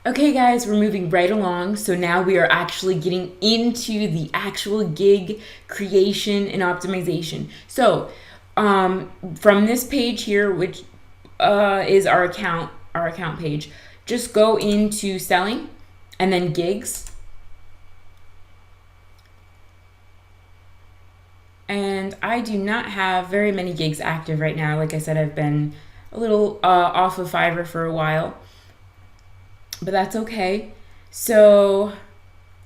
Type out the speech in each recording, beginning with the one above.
Okay, guys, we're moving right along. So now we are actually getting into the actual gig creation and optimization. So, from this page here, which is our account page, just go into selling and then gigs. And I do not have very many gigs active right now. Like I said, I've been a little off of Fiverr for a while, but that's okay. So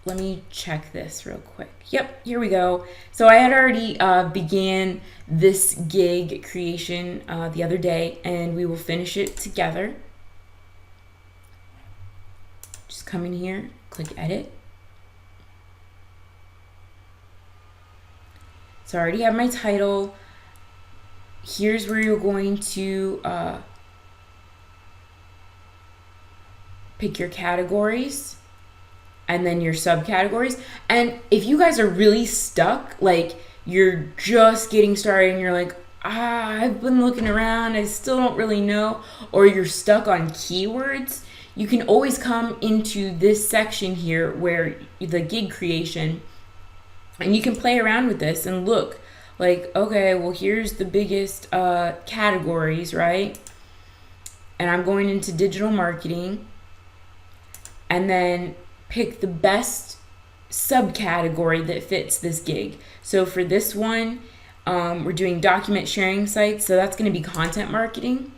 let me check this real quick. Yep, here we go. So I had already began this gig creation the other day, and we will finish it together. Just come in here, click edit. So I already have my title. Here's where you're going to pick your categories and then your subcategories. And if you guys are really stuck, like you're just getting started and you're like, I've been looking around, I still don't really know, or you're stuck on keywords, you can always come into this section here where the gig creation, and you can play around with this and look like, okay, well, here's the biggest categories, right? And I'm going into digital marketing, and then pick the best subcategory that fits this gig. So for this one, we're doing document sharing sites, so that's going to be content marketing.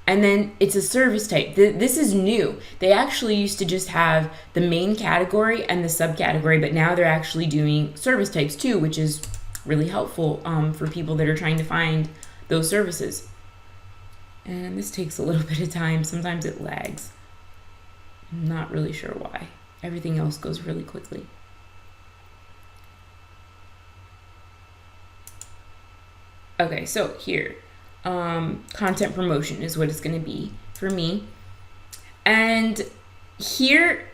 And then it's a service type. This is new. They actually used to just have the main category and the subcategory, but now they're actually doing service types too, which is really helpful for people that are trying to find those services. And this takes a little bit of time. Sometimes it lags. I'm not really sure why. Everything else goes really quickly. Okay, so here. Content promotion is what it's going to be for me. And here,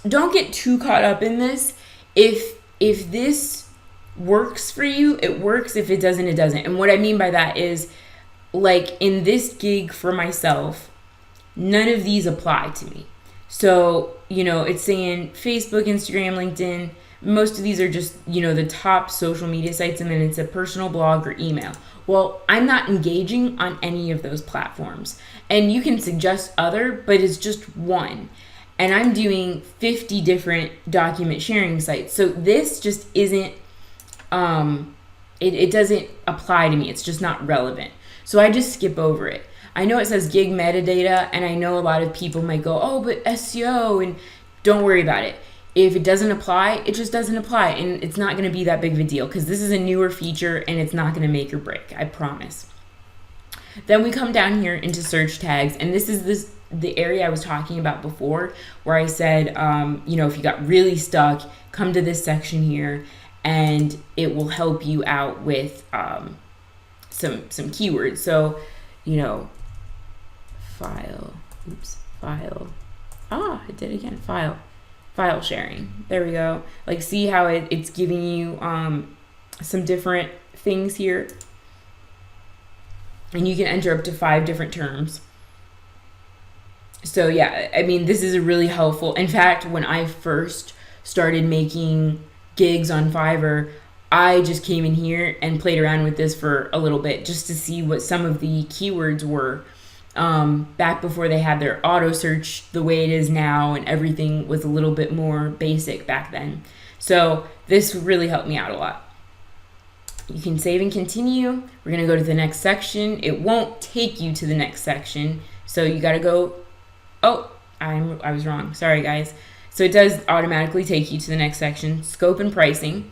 don't get too caught up in this. If this works for you, it works. If it doesn't, it doesn't. And what I mean by that is, like in this gig for myself, none of these apply to me. So, it's saying Facebook, Instagram, LinkedIn. Most of these are just, the top social media sites, and then it's a personal blog or email. Well, I'm not engaging on any of those platforms. And you can suggest other, but it's just one. And I'm doing 50 different document sharing sites. So this just isn't, it doesn't apply to me. It's just not relevant. So I just skip over it. I know it says gig metadata, and I know a lot of people might go, oh, but SEO, and don't worry about it. If it doesn't apply, it just doesn't apply, and it's not going to be that big of a deal because this is a newer feature and it's not going to make or break, I promise. Then we come down here into search tags, and this is the area I was talking about before where I said, if you got really stuck, come to this section here and it will help you out with some keywords. So, file, it did again, file sharing. There we go. Like, see how it's giving you some different things here. And you can enter up to 5 different terms. So yeah, I mean, this is a really helpful. In fact, when I first started making gigs on Fiverr, I just came in here and played around with this for a little bit just to see what some of the keywords were. Back before they had their auto search the way it is now, and everything was a little bit more basic back then. So this really helped me out a lot. You can save and continue. We're going to go to the next section. It won't take you to the next section. So you got to go. Oh, I was wrong. Sorry, guys. So it does automatically take you to the next section. Scope and pricing.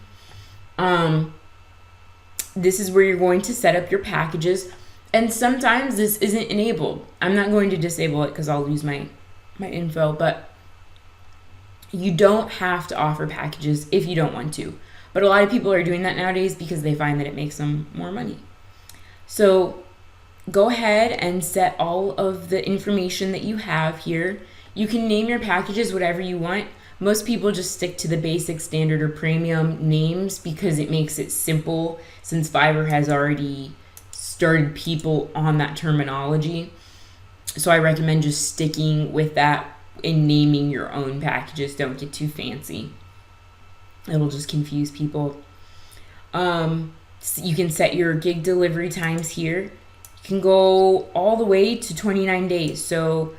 This is where you're going to set up your packages. And sometimes this isn't enabled. I'm not going to disable it because I'll lose my info, but you don't have to offer packages if you don't want to. But a lot of people are doing that nowadays because they find that it makes them more money. So go ahead and set all of the information that you have here. You can name your packages whatever you want. Most people just stick to the basic, standard, or premium names because it makes it simple, since Fiverr has already started people on that terminology. So I recommend just sticking with that in naming your own packages. Don't get too fancy. It'll just confuse people. So you can set your gig delivery times here. You can go all the way to 29 days. So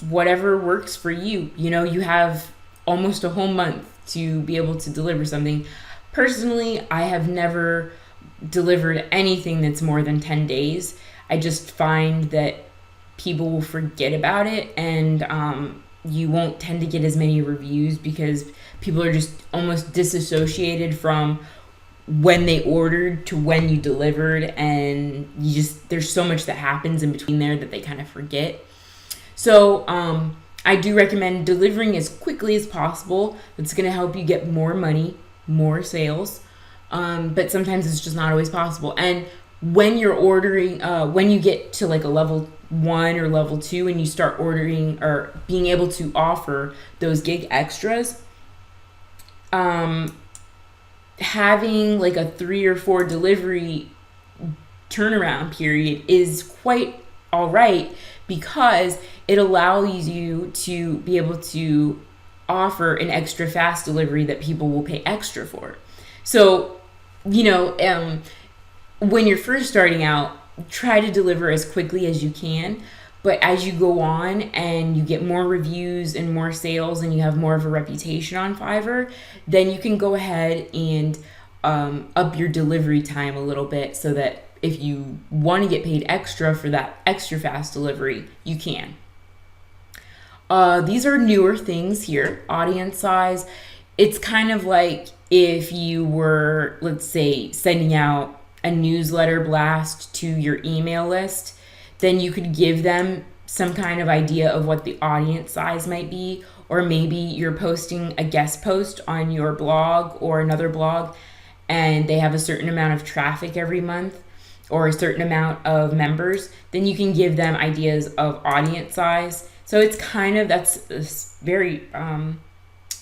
whatever works for you. You know, you have almost a whole month to be able to deliver something. Personally, I have never delivered anything that's more than 10 days. I just find that people will forget about it, and you won't tend to get as many reviews because people are just almost disassociated from when they ordered to when you delivered, and there's so much that happens in between there that they kind of forget. So I do recommend delivering as quickly as possible. It's going to help you get more money, more sales, but sometimes it's just not always possible. And when you're ordering, when you get to like a level 1 or level 2 and you start ordering or being able to offer those gig extras, having like a 3 or 4 delivery turnaround period is quite all right, because it allows you to be able to offer an extra fast delivery that people will pay extra for. So, you know, when you're first starting out, try to deliver as quickly as you can. But as you go on and you get more reviews and more sales and you have more of a reputation on Fiverr, then you can go ahead and up your delivery time a little bit, so that if you want to get paid extra for that extra fast delivery, you can. These are newer things here. Audience size. It's kind of like if you were, let's say, sending out a newsletter blast to your email list, then you could give them some kind of idea of what the audience size might be. Or maybe you're posting a guest post on your blog or another blog, and they have a certain amount of traffic every month or a certain amount of members, then you can give them ideas of audience size. So it's kind of, that's a very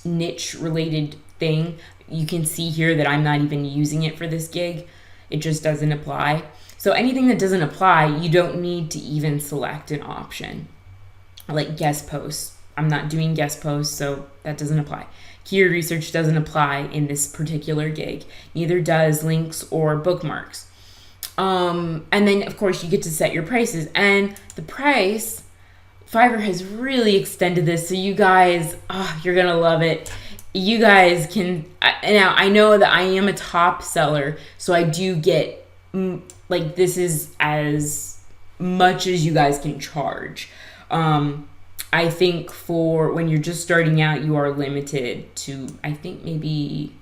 niche related thing. You can see here that I'm not even using it for this gig. It just doesn't apply. So anything that doesn't apply, you don't need to even select an option. Like guest posts. I'm not doing guest posts, so that doesn't apply. Keyword research doesn't apply in this particular gig. Neither does links or bookmarks. And then, of course, you get to set your prices. And the price, Fiverr has really extended this, so you guys, you're going to love it. You guys can, now I know that I am a top seller, so I do get, like, this is as much as you guys can charge. I think for when you're just starting out, you are limited to, I think maybe,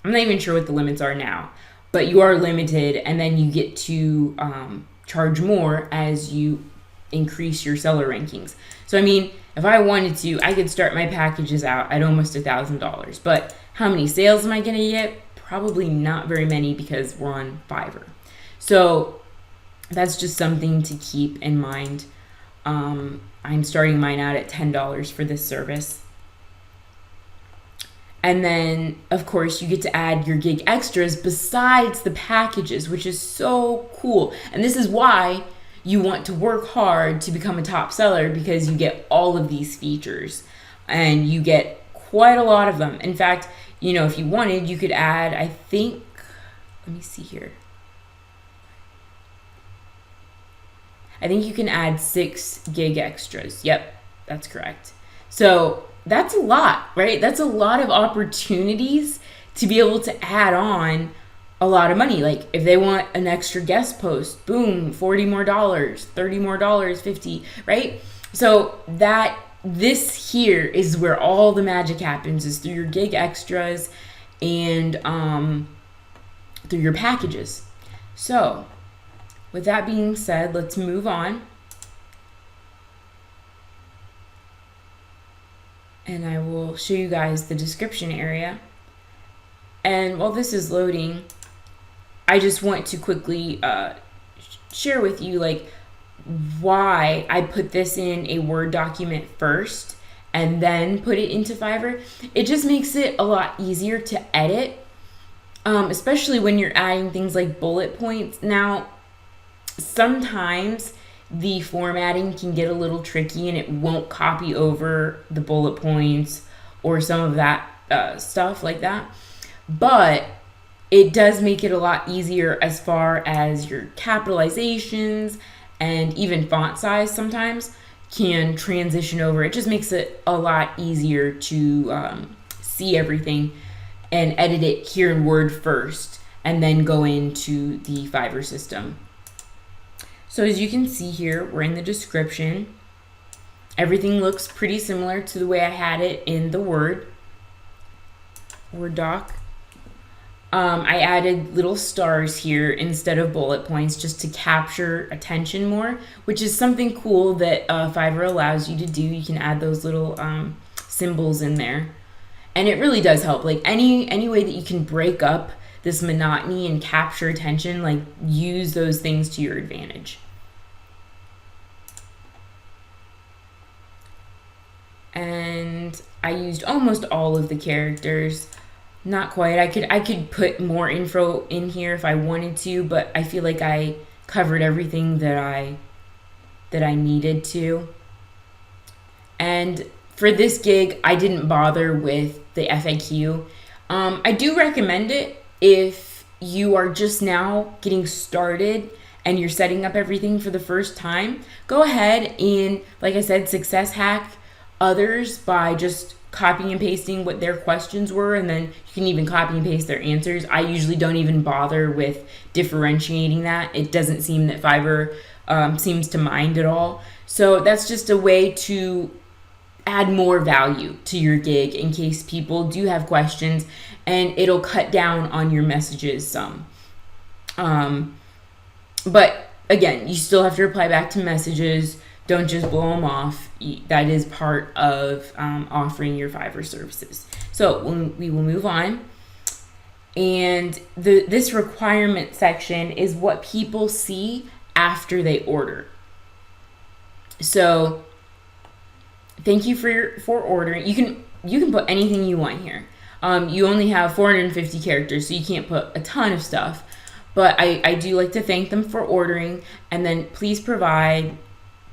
I'm not even sure what the limits are now, but you are limited, and then you get to charge more as you increase your seller rankings. So, I mean, if I wanted to, I could start my packages out at almost $1,000. But how many sales am I going to get? Probably not very many, because we're on Fiverr. So that's just something to keep in mind. I'm starting mine out at $10 for this service. And then, of course, you get to add your gig extras besides the packages, which is so cool. And this is why you want to work hard to become a top seller, because you get all of these features and you get quite a lot of them. In fact, you know, if you wanted, you could add, I think, let me see here. I think you can add 6 gig extras. Yep, that's correct. So that's a lot, right? That's a lot of opportunities to be able to add on a lot of money. Like if they want an extra guest post, boom, $40 more, $30 more, 50, right? So this here is where all the magic happens, is through your gig extras and through your packages. So with that being said, let's move on. And I will show you guys the description area. And while this is loading, I just want to quickly share with you like why I put this in a Word document first and then put it into Fiverr. It just makes it a lot easier to edit, especially when you're adding things like bullet points. Now, sometimes the formatting can get a little tricky and it won't copy over the bullet points or some of that stuff like that. But it does make it a lot easier as far as your capitalizations and even font size sometimes can transition over. It just makes it a lot easier to see everything and edit it here in Word first and then go into the Fiverr system. So as you can see here, we're in the description. Everything looks pretty similar to the way I had it in the Word doc. I added little stars here instead of bullet points just to capture attention more, which is something cool that Fiverr allows you to do. You can add those little symbols in there. And it really does help. Like any way that you can break up this monotony and capture attention, like use those things to your advantage. And I used almost all of the characters. Not quite. I could put more info in here if I wanted to, but I feel like I covered everything that I needed to. And for this gig, I didn't bother with the FAQ. I do recommend it if you are just now getting started and you're setting up everything for the first time. Go ahead and, like I said, success hack others by just copying and pasting what their questions were, and then you can even copy and paste their answers. I usually don't even bother with differentiating that. It doesn't seem that Fiverr seems to mind at all. So that's just a way to add more value to your gig in case people do have questions, and it'll cut down on your messages some. But again, you still have to reply back to messages. Don't just blow them off. That is part of offering your Fiverr services. So we will move on. And this requirement section is what people see after they order. So thank you for ordering. You can put anything you want here. You only have 450 characters, so you can't put a ton of stuff. But I do like to thank them for ordering, and then please provide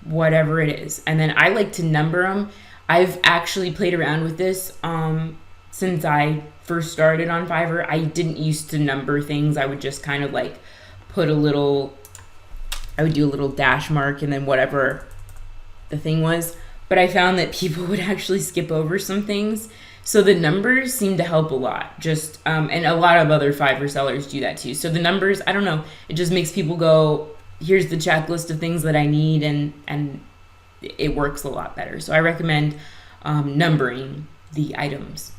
whatever it is. And then I like to number them. I've actually played around with this since I first started on Fiverr. I didn't used to number things. I would just kind of like put I would do a little dash mark and then whatever the thing was. But I found that people would actually skip over some things. So the numbers seem to help a lot. Just and a lot of other Fiverr sellers do that too. So the numbers, I don't know, it just makes people go, here's the checklist of things that I need, and it works a lot better. So I recommend numbering the items.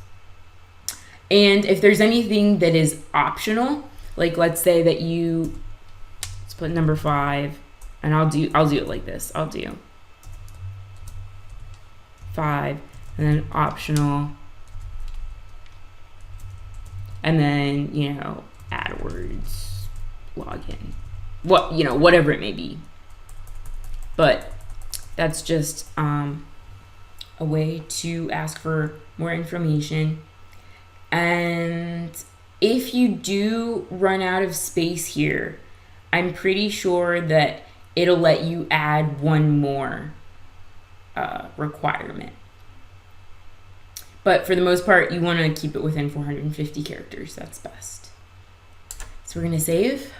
And if there's anything that is optional, like let's say that let's put number 5, and I'll do it like this. I'll do 5, and then optional, and then AdWords login. Whatever it may be. But that's just a way to ask for more information. And if you do run out of space here, I'm pretty sure that it'll let you add one more requirement. But for the most part, you want to keep it within 450 characters. That's best. So we're going to save.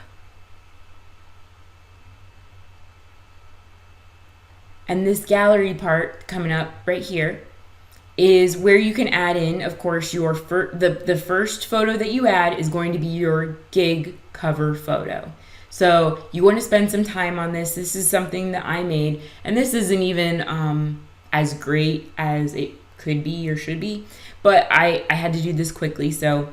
And this gallery part coming up right here is where you can add in, of course, your the first photo that you add is going to be your gig cover photo. So you want to spend some time on this. This is something that I made, and this isn't even as great as it could be or should be, but I had to do this quickly. So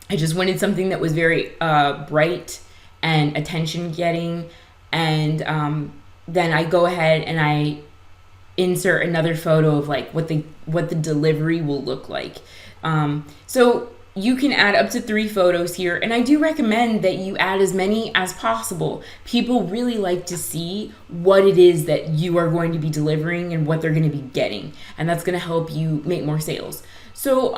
I just wanted something that was very bright and attention getting, and then I go ahead and I insert another photo of like what the delivery will look like. So you can add up to 3 photos here, and I do recommend that you add as many as possible. People really like to see what it is that you are going to be delivering and what they're going to be getting, and that's going to help you make more sales. So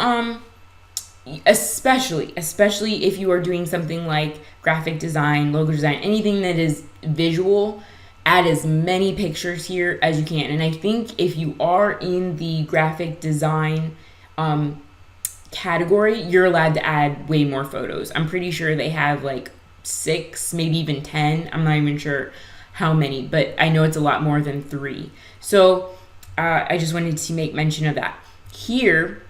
especially if you are doing something like graphic design, logo design, anything that is visual, add as many pictures here as you can. And I think if you are in the graphic design category, you're allowed to add way more photos. I'm pretty sure they have like 6, maybe even 10. I'm not even sure how many, but I know it's a lot more than 3. So I just wanted to make mention of that. Here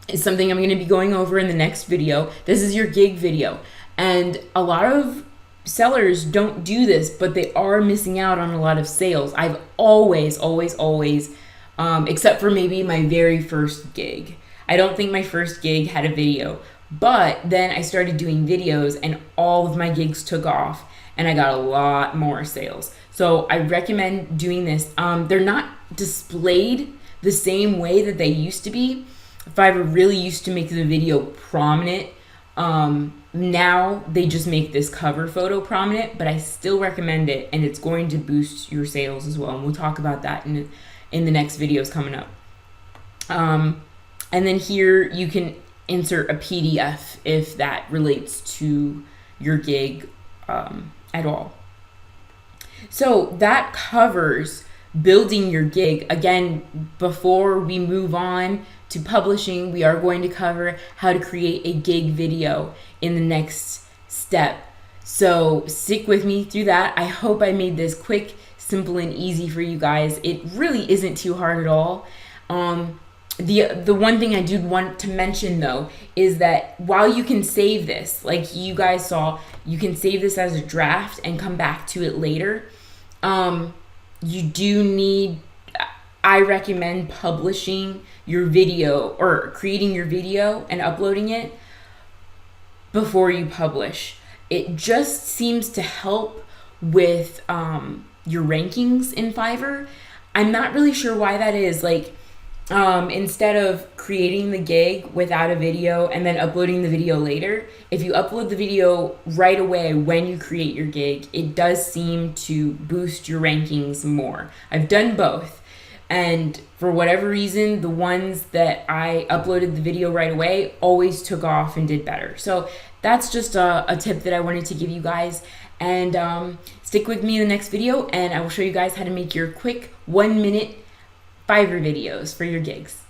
is something I'm going to be going over in the next video. This is your gig video. And a lot of sellers don't do this, but they are missing out on a lot of sales. I've always, except for maybe my very first gig. I don't think my first gig had a video, but then I started doing videos and all of my gigs took off and I got a lot more sales. So I recommend doing this. They're not displayed the same way that they used to be. Fiverr really used to make the video prominent. Now they just make this cover photo prominent, but I still recommend it, and it's going to boost your sales as well. And we'll talk about that in the next videos coming up. And then here you can insert a PDF if that relates to your gig at all. So that covers building your gig. Again, before we move on to publishing, we are going to cover how to create a gig video in the next step. So stick with me through that. I hope I made this quick, simple, and easy for you guys. It really isn't too hard at all. The one thing I do want to mention though is that while you can save this, like you guys saw, you can save this as a draft and come back to it later. You do need, I recommend publishing your video or creating your video and uploading it before you publish. It just seems to help with your rankings in Fiverr. I'm not really sure why that is. Like, instead of creating the gig without a video and then uploading the video later, if you upload the video right away when you create your gig, it does seem to boost your rankings more. I've done both, and for whatever reason, the ones that I uploaded the video right away always took off and did better. So that's just a tip that I wanted to give you guys. And stick with me in the next video, and I will show you guys how to make your quick 1-minute Fiverr videos for your gigs.